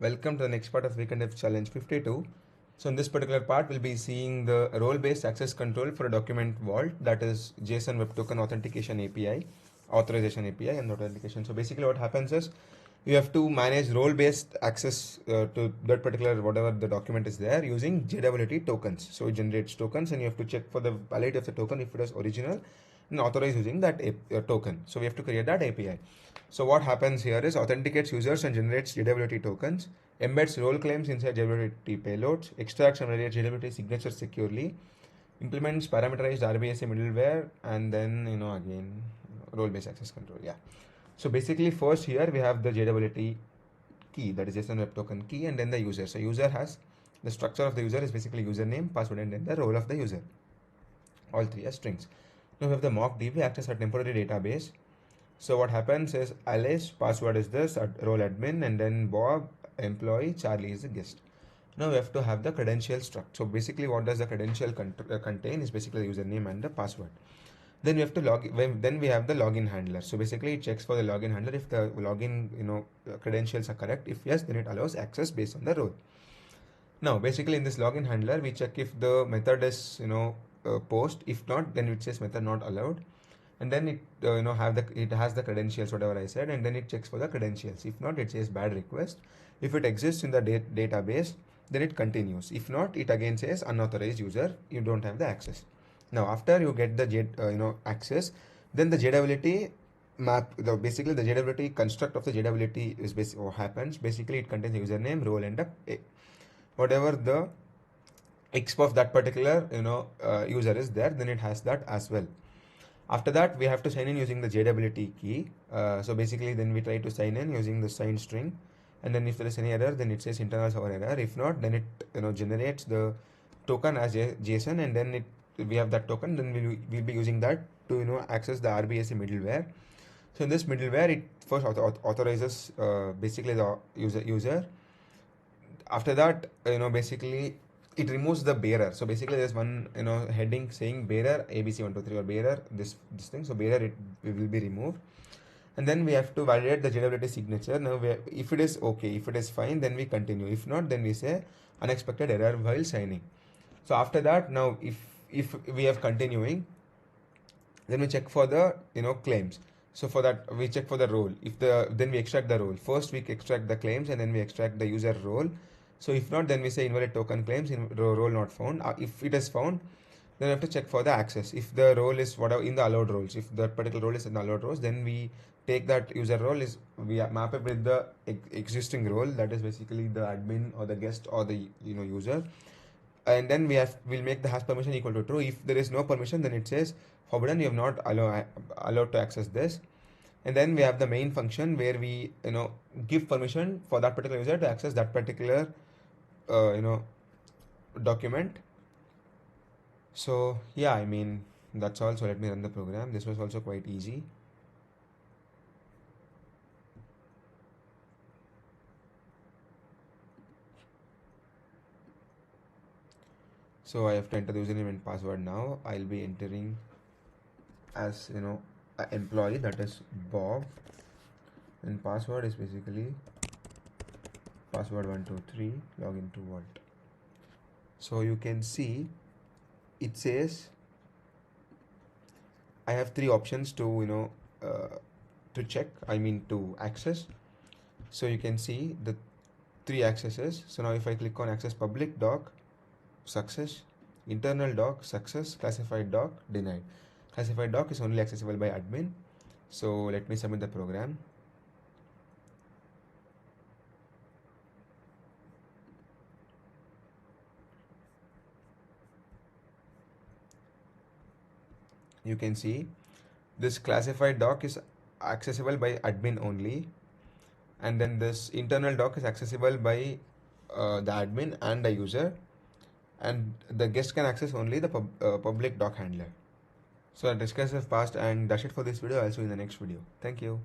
Welcome to the next part of Weekend Dev Challenge 52. So in this particular part, we'll be seeing the role-based access control for a document vault, that is JSON Web Token Authentication API, Authorization API and authentication. So basically what happens is you have to manage role-based access to that particular whatever the document is there using JWT tokens. So it generates tokens and you have to check for the validity of the token if it is original and authorize using that token. So we have to create that API. So what happens here is authenticates users and generates JWT tokens, embeds role claims inside JWT payloads, extracts and validates JWT signatures securely, implements parameterized RBAC middleware, and then again role-based access control. Yeah. So basically first here we have the JWT key, that is JSON Web Token key, and then the user. So user has the structure of the user is basically username, password, and then the role of the user. All three are strings. Now we have the mock DB access a temporary database. So what happens is Alice, password is this, role admin, and then Bob, employee, Charlie is the guest. Now we have to have the credential struct. So basically what does the credential contain is basically the username and the password. Then we have to then we have the login handler. So basically it checks for the login handler if the login credentials are correct. If yes, then it allows access based on the role. Now basically in this login handler we check if the method is post. If not, then it says method not allowed. And then it it has the credentials whatever I said, and then it checks for the credentials. If not, it says bad request. If it exists in the database, then it continues. If not, it again says unauthorized user, you don't have the access. Now after you get the access, then the JWT map, basically the JWT construct of the JWT is what happens. Basically it contains the username, role, and whatever the exp of that particular user is there, then it has that as well. After that, we have to sign in using the JWT key. So basically, then we try to sign in using the signed string, and then if there is any error, then it says internal server error. If not, then it generates the token as JSON, and then we have that token. Then we'll be using that to access the RBAC middleware. So in this middleware, it first authorizes basically the user. After that, basically it removes the bearer. So basically there's one heading saying bearer ABC123 or bearer this thing. So bearer it will be removed, and then we have to validate the JWT signature. Now if it is okay, if it is fine, then we continue. If not, then we say unexpected error while signing. So after that, now if we have continuing, then we check for the claims. So for that we check for the role. Then we extract the role. First we extract the claims and then we extract the user role. So if not, then we say invalid token claims, role not found. If it is found, then we have to check for the access. If the role is whatever in the allowed roles, if that particular role is in the allowed roles, then we take that user role we map it with the existing role, that is basically the admin or the guest or the user, and then we'll make the hash permission equal to true. If there is no permission, then it says forbidden, you have not allowed to access this. And then we have the main function where we give permission for that particular user to access that particular document. So yeah, I mean that's all. So let me run the program. This was also quite easy. So I have to enter the username and password now. I'll be entering as an employee, that is Bob, and password is basically password 123, login to Vault. So you can see it says I have three options to to check, to access. So you can see the three accesses. So now if I click on access public doc, success, internal doc, success, classified doc, denied. Classified doc is only accessible by admin. So let me submit the program. You can see this classified doc is accessible by admin only, and then this internal doc is accessible by the admin and the user, and the guest can access only the public doc handler. So our discussion is passed, and that's it for this video. I'll see you in the next video. Thank you.